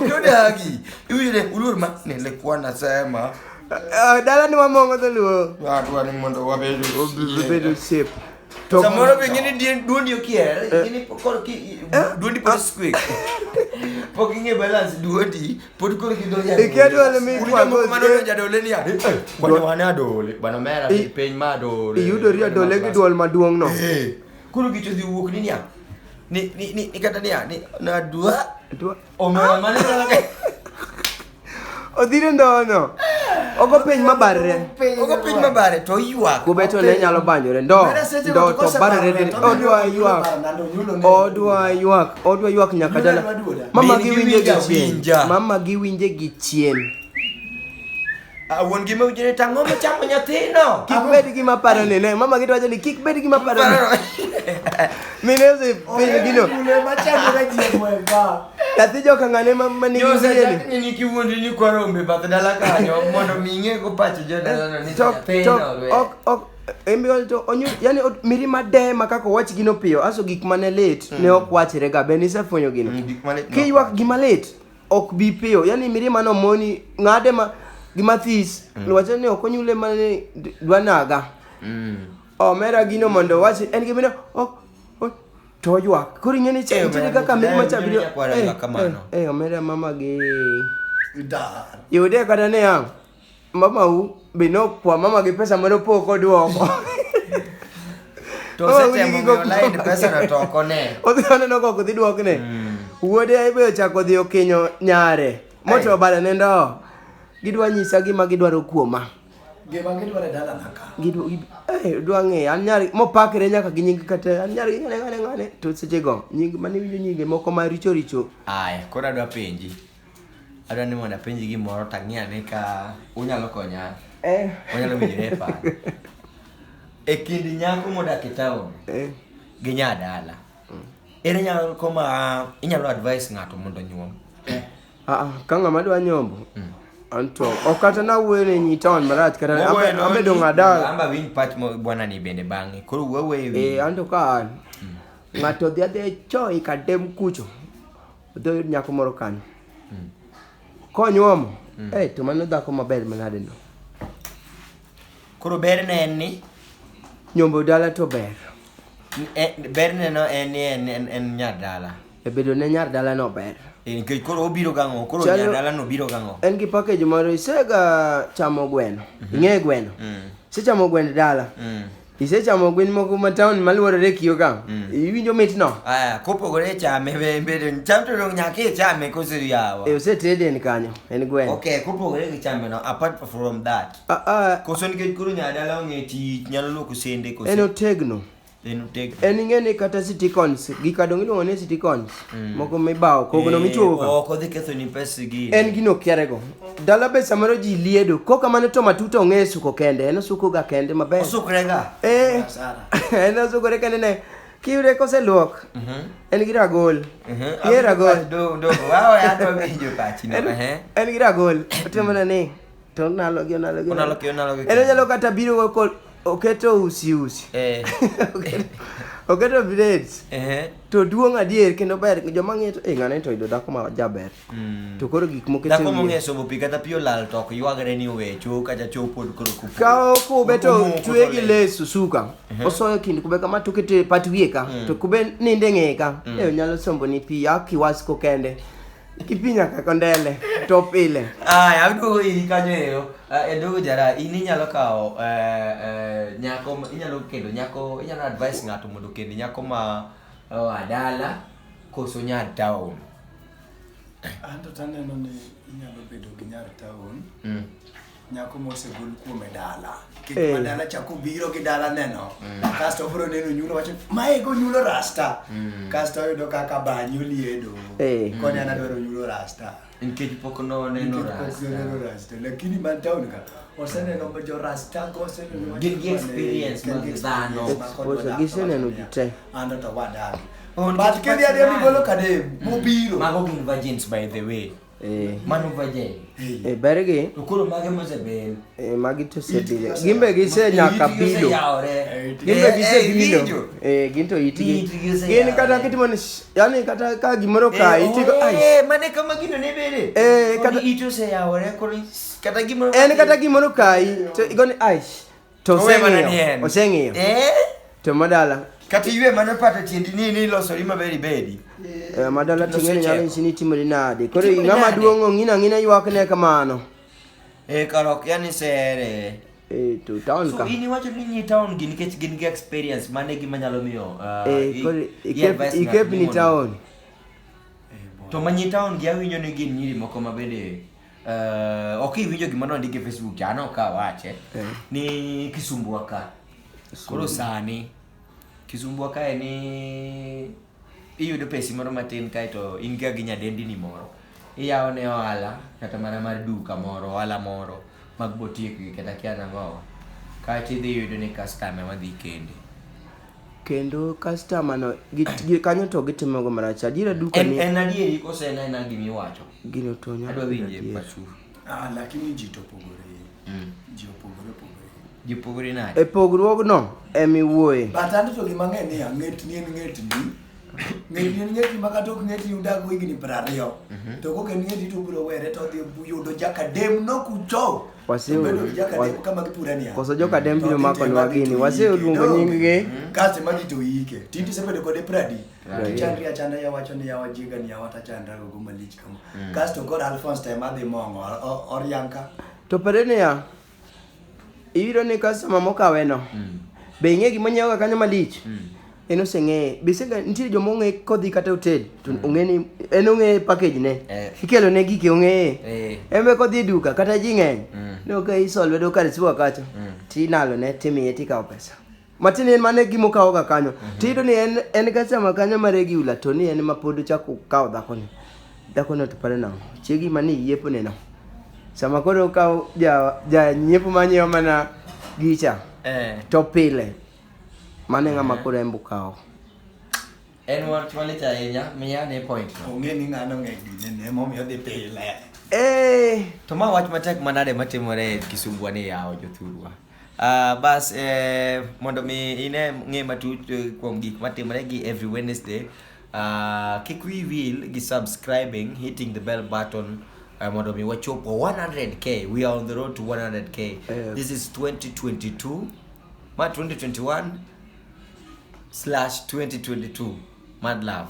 Ukiodagi. Yule ulurma nilikuwa nasema. Dala ni wamongo dhuluo. Watu wani mondo wabedu. Wabedu shape. Samoro bengine duondi okiel, ini pokoro ki duondi pod squeak. Pokinge balance duondi, pod koro ki doja. Ikiadu wale mi kwa gozi. Mano doja dole ni ya. Kwani wane adole. Bana mera peny ma adole. Iyudo ri adole ki duol maduong no. Kuro gicho dhi wuok ni ya. Ni kata ni ya. Na dua. Dua. Omera mane nalaka. Odhire ndono. Ogo piny mabare. Ogo piny mabare to ywak. Kubeto ne nyalo banyore ndo to barre odwa ywak nyaka dala. Mama gi winje gi chien. Awon gima ujire tango machamo nyathino. Kik bed gima paro ne. Mama gi wacho ni kik bed gima paro. Mineze piny gino. Machamo ga ji mweka. Yathi joka ngane mama ni ngene. Ni kiwuondi ni kwa rombe bath dala kanyo mondo minge ko pacho jodala ni nyathino. Ok embiol to onyu yani miri madema kako wach gino piyo aso gik mane late ne ok wachre ga be nisefwenyo gino. Ki ywak gima late ok bi piyo yani miri mano moni ngade ma gima this wacho ni ok onyule mane dwanaga. Omera gino mondo wach en gimino to ywak kuri ngene chentire kaka miri machabiro omera mama gi da yude kata ne yang mama u bino kwa mama gi pesa moro poko duoko to setemo online pesa na toko ne odhione no koko dhi duok ne wuode ai be chako dhi okinyo nyare moto bale nendo gidwa nyisa gima gidwaro kuoma gima gidwaro dala naka dwa ng'e an nyari mopakre nyaka gi nying kata an nyari ngane to seche go nying mane winjo nyinge moko ma richo aya kora adwa penji adwa ni mondo penji gimoro tang'iane ka unyalo konya unyalo winjore pa kind nyako modak e town gi nyadala ere nyalo koma inyalo advise ng'ato mondo nyuom ka ng'ama dwa nyombo anto okata na wene nyi town marat kata amedo ng'ada amba win patch mo bwana ni bende bange koro wewe anto ka ng'ato dhiadhe choi kadem kucho do nyako moro kanyo konyuomo to mano dhako maber manade no koro ber ne en ni nyombo dala to ber ne no en nyar dala bedo ne nyar dala no ber nikech koro obiro gang'o koro nyar dala no biro gang'o en gi package moro isega chamo gweno ing'e gweno isechamo gweno dala isechamo gwen moko ma town maluorore kiyo ka iwinjo mit no kopogore chame bedo cham to nyake chame koso yawa osetede en kanyo en gweno okay kopogore gi chame no apart from that koso nikech koro nyadala ong'e tich nyalo loko sende koso en otegno en ing'eni kata siticons gikadong iluongo ni siticons moko mibawo kogno michuoga ok odhi ketho ni pesa gi en gino kiarego dala be samoro ji liedo koka mane to matuta ong'e suko kende en osuko ga kende maber osukrega en osukore kende ne kiure koseluok en gi ragol ye ragol do wow ya to winjo pachi no en gi ragol otemana ni to nalo gi en nyalo kata biro ko oketo usi oketo braids to duong adier kendo ber joma ng'eto ng'ane to ido dhako ma jaber to koro gik moko dhako mong'e somo pi kata pi olal to ok ywagre ni owecho kata chopod koro kupu ka kube to chwe gi leso suka osoyo kind kube kama to kete pat wiye ka to kube ninde ng'e ka nyalo sombo ni pi akiwasko kende kipinya ka kondele to pile aduogo iri kanyo edogo jara ini nyalo kao nyako inyalo kendo nyako inyalo advise ng'ato mondo kendo nyako ma adala koso nyar town anto taneno ni inyalo bedo gi nyar town nyako mosegol kuome dala kendo dala chako biro gi dala neno kasto bro neno nyulo wacho mae go nyulo rasta kasto yudo kaka banyo liedo konya na dwaro nyulo rasta nikech pok no neno rasta lakini man town ka oseneno jo rasta oseneno gi experience mag dhano giseneno jute ando to wadagi but kedi ade mi golo kade mobiro mago gin virgins by the way Mano vaje. Bergi. Ukuro mage mosebel. Magi to sebile. Gimbe gise nyaka bilo. Gimbe gise bilo. Ginto itigi. Gin kata kitimoni yani kata ka gimoro ka itigo mane kama gino ne bere. Kata ito se yaore koro kata gimoro. Kata gimoro kai to igoni to oseng'iyo. To madala. Kati yue mane pata tiendi ni loso lima beri bedi. Madala tingeni nyalo nchini timori nade. Koro ng'ama duong' ng'ina ywak ne kamano. Karok yani sere. To town ka. So ini wacho ni town gini nikech gin gi experience mane gima nyalo miyo. Koro ikep ni town. To manyi town gi awinjo ni gin nyiri moko mabende ok iwinjo gima nondike Facebook jano ka wache ni Kisumbua ka. Koro sani Kisumbua ka ni iyudo pesi moro matin kaito inga gi nyadendi ni moro. Iyawo ne ohala kata mana mar duka moro, ohala moro mag boutique kata kia nango. Kaito idhi yudo ni customer madhi kende. Kendo customer no kanyo to gitimo go maracha. Dira duka ni en adieri kose na gimi wacho. Gino to nya. Adwa winje pachu. Lakini ji to pogore. Ji opogore. Ji pogore nade? Pogruok no emiwuoye. Batando to gima ng'e ni ng'et ni ng'et maka tok ng'et ni udago higni 20. To ko ken ng'et to biro were to dhi yudo jakadem no kucho. Waseu jakadem kama gipurania. Koso jakadem biro mako ni wagini. Waseu luongo nying gi. Kasi maji to ike. Tindi sebedo kode pradi. Chandri achanda ya wacho ni ya wajiga ni ya wata chandra go malich kama. Kasi to god Alphonse time adhi mongo oryanka. To perene ya. Iyudo ni customer mokawe no. Be ing'e gima nyiewo kanyo malich. En oseng'e. Bisega nitie joma ong'e kodhi kata hotel. To ong'e ni en ong'e package ne. Ikelo ne gike ong'e. Embe kodhi duka kata ji ng'eny. No ka isolwe do kar siwa kacha. Ti nalo ne timiye tikawo pesa. Matin en mane gimo kawo ga kanyo. Tiyudo ni en customer kanyo ma regular to ni en ma pod chako kawo dhako ni. Dhako no to pare nango. Chiegi mani yiepo ne no. Sama koro kawo ja nyiepo manyiewo mana gicha. To pile. Mane ng'ama koro embu kawo. En wach malich ahinya miya ne point no. Ong'e ni ng'ano ng'e gine ne momiyo dhi pile. To ma wach matek manade matimore Kisumbua ni yawo jothurwa. Bas mondo mi ine ng'e matut kuom gik matimore gi every Wednesday. Kik wi wil gi subscribing, hitting the bell button. Mondo mi wachopo 100k. We are on the road to 100k. This is 2022. 2021/2022. Mad love.